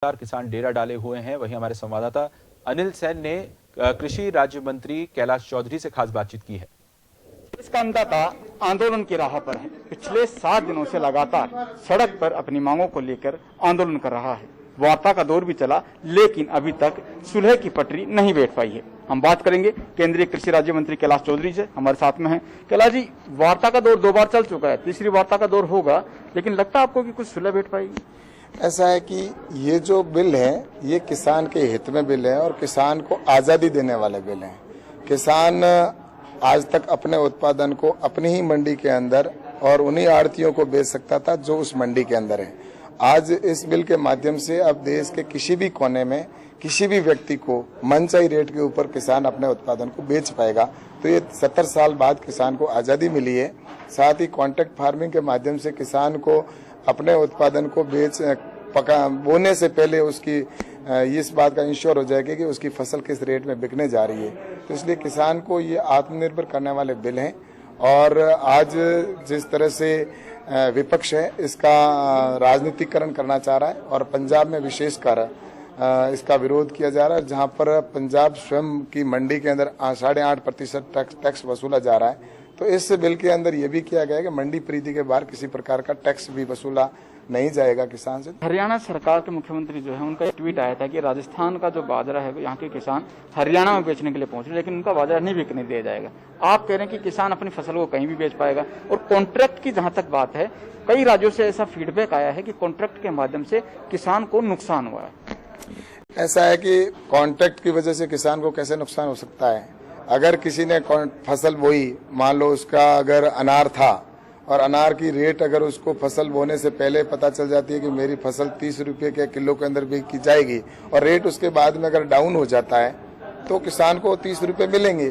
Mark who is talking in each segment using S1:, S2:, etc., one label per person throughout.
S1: किसान डेरा डाले हुए हैं। वहीं हमारे संवाददाता अनिल सैन ने कृषि राज्य मंत्री कैलाश चौधरी से खास बातचीत की है।
S2: इसका अन्नदाता आंदोलन की राह पर है। पिछले 7 दिनों से लगातार सड़क पर अपनी मांगों को लेकर आंदोलन कर रहा है। वार्ता का दौर भी चला, लेकिन अभी तक सुलह की पटरी नहीं बैठ पाई है। हम बात करेंगे केंद्रीय कृषि राज्य मंत्री कैलाश चौधरी से, हमारे साथ में हैं। कैलाश जी, वार्ता का दौर 2 बार चल चुका है, तीसरी वार्ता का दौर होगा, लेकिन लगता है आपको कि कुछ सुलह बैठ पाएगी?
S3: ऐसा है कि ये जो बिल है ये किसान के हित में बिल है और किसान को आज़ादी देने वाले बिल हैं। किसान आज तक अपने उत्पादन को अपनी ही मंडी के अंदर और उन्हीं आड़तियों को बेच सकता था जो उस मंडी के अंदर है। आज इस बिल के माध्यम से अब देश के किसी भी कोने में किसी भी व्यक्ति को मनचाही रेट के ऊपर किसान अपने उत्पादन को बेच पाएगा। तो ये 70 साल बाद किसान को आज़ादी मिली है। साथ ही कॉन्ट्रैक्ट फार्मिंग के माध्यम से किसान को अपने उत्पादन को बोने से पहले उसकी इस बात का इंश्योर हो जाएगा कि उसकी फसल किस रेट में बिकने जा रही है। तो इसलिए किसान को ये आत्मनिर्भर करने वाले बिल हैं। और आज जिस तरह से विपक्ष है इसका राजनीतिकरण करना चाह रहा है और पंजाब में विशेषकर इसका विरोध किया जा रहा है, जहां पर पंजाब स्वयं की मंडी के अंदर 8.5% टैक्स वसूला जा रहा है। तो इस बिल के अंदर ये भी किया गया है कि मंडी परिधि के बाहर किसी प्रकार का टैक्स भी वसूला नहीं जाएगा किसान से।
S2: हरियाणा सरकार के मुख्यमंत्री जो है, उनका एक ट्वीट आया था कि राजस्थान का जो बाजरा है यहाँ के किसान हरियाणा में बेचने के लिए पहुंच रहे, लेकिन उनका बाजरा नहीं बिकने दिया जाएगा। आप कह रहे हैं कि किसान अपनी फसल को कहीं भी बेच पाएगा। और कॉन्ट्रैक्ट की जहां तक बात है, कई राज्यों से ऐसा फीडबैक आया है कि कॉन्ट्रैक्ट के माध्यम से किसान को नुकसान हुआ है।
S3: ऐसा है कि कॉन्ट्रैक्ट की वजह से किसान को कैसे नुकसान हो सकता है? अगर किसी ने फसल बोई, मान लो उसका अगर अनार था और अनार की रेट अगर उसको फसल बोने से पहले पता चल जाती है कि मेरी फसल 30 रुपये के किलो के अंदर बिकी जाएगी और रेट उसके बाद में अगर डाउन हो जाता है तो किसान को 30 रुपये मिलेंगे।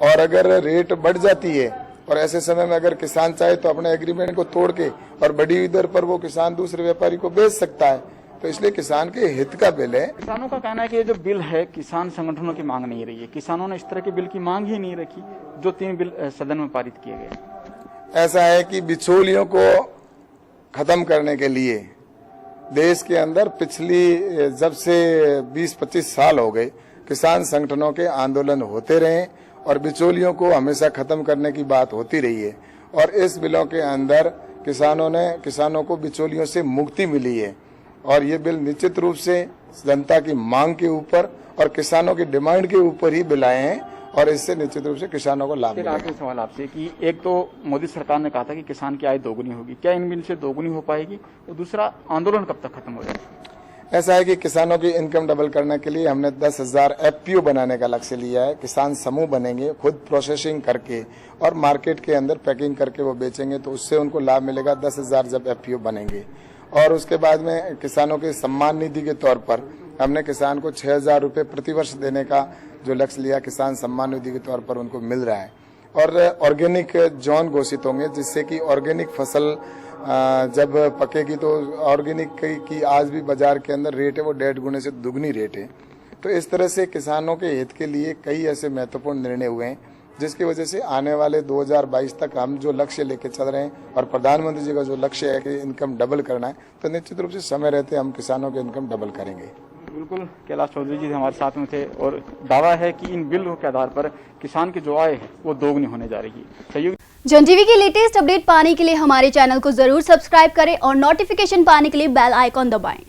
S3: और अगर रेट बढ़ जाती है और ऐसे समय में अगर किसान चाहे तो अपने एग्रीमेंट को तोड़ के और बड़ी हुई दर पर वो किसान दूसरे व्यापारी को बेच सकता है। तो इसलिए किसान के हित का बिल है।
S2: किसानों का कहना है कि ये जो बिल है किसान संगठनों की मांग नहीं रही है। किसानों ने इस तरह के बिल की मांग ही नहीं रखी जो 3 बिल सदन में पारित किए गए।
S3: ऐसा है कि बिचौलियों को खत्म करने के लिए देश के अंदर पिछली जब से 20-25 साल हो गए किसान संगठनों के आंदोलन होते रहे और बिचौलियों को हमेशा खत्म करने की बात होती रही है। और इस बिलों के अंदर किसानों को बिचौलियों से मुक्ति मिली है। और ये बिल निश्चित रूप से जनता की मांग के ऊपर और किसानों की डिमांड के ऊपर ही बिल आए हैं और इससे निश्चित रूप से किसानों को लाभ मिलेगा।
S2: आखिरी सवाल आपसे कि एक तो मोदी सरकार ने कहा था कि किसान की आय दोगुनी होगी, क्या इन बिल से दोगुनी हो पाएगी? और दूसरा, आंदोलन कब तक खत्म हो जाएगा?
S3: ऐसा है कि किसानों की इनकम डबल करने के लिए हमने 10,000 FPO बनाने का लक्ष्य लिया है। किसान समूह बनेंगे, खुद प्रोसेसिंग करके और मार्केट के अंदर पैकिंग करके वो बेचेंगे, तो उससे उनको लाभ मिलेगा। 10,000 जब FPO बनेंगे और उसके बाद में किसानों के सम्मान निधि के तौर पर हमने किसान को 6,000 रुपये प्रतिवर्ष देने का जो लक्ष्य लिया, किसान सम्मान निधि के तौर पर उनको मिल रहा है। और ऑर्गेनिक जोन घोषित होंगे जिससे कि ऑर्गेनिक फसल जब पकेगी तो ऑर्गेनिक की आज भी बाजार के अंदर रेट है वो 1.5 गुने से दुगनी रेट है। तो इस तरह से किसानों के हित के लिए कई ऐसे महत्वपूर्ण निर्णय हुए हैं जिसकी वजह से आने वाले 2022 तक हम जो लक्ष्य लेके चल रहे हैं और प्रधानमंत्री जी का जो लक्ष्य है कि इनकम डबल करना है, तो निश्चित रूप से समय रहते हम किसानों की इनकम डबल करेंगे।
S2: बिल्कुल, कैलाश चौधरी जी हमारे साथ में थे और दावा है कि इन बिलों के आधार पर किसान की जो आय है वो दोगुनी होने जा रही है।
S4: जन टीवी की लेटेस्ट अपडेट पाने के लिए हमारे चैनल को जरूर सब्सक्राइब करें और नोटिफिकेशन पाने के लिए बेल आइकॉन दबाएं।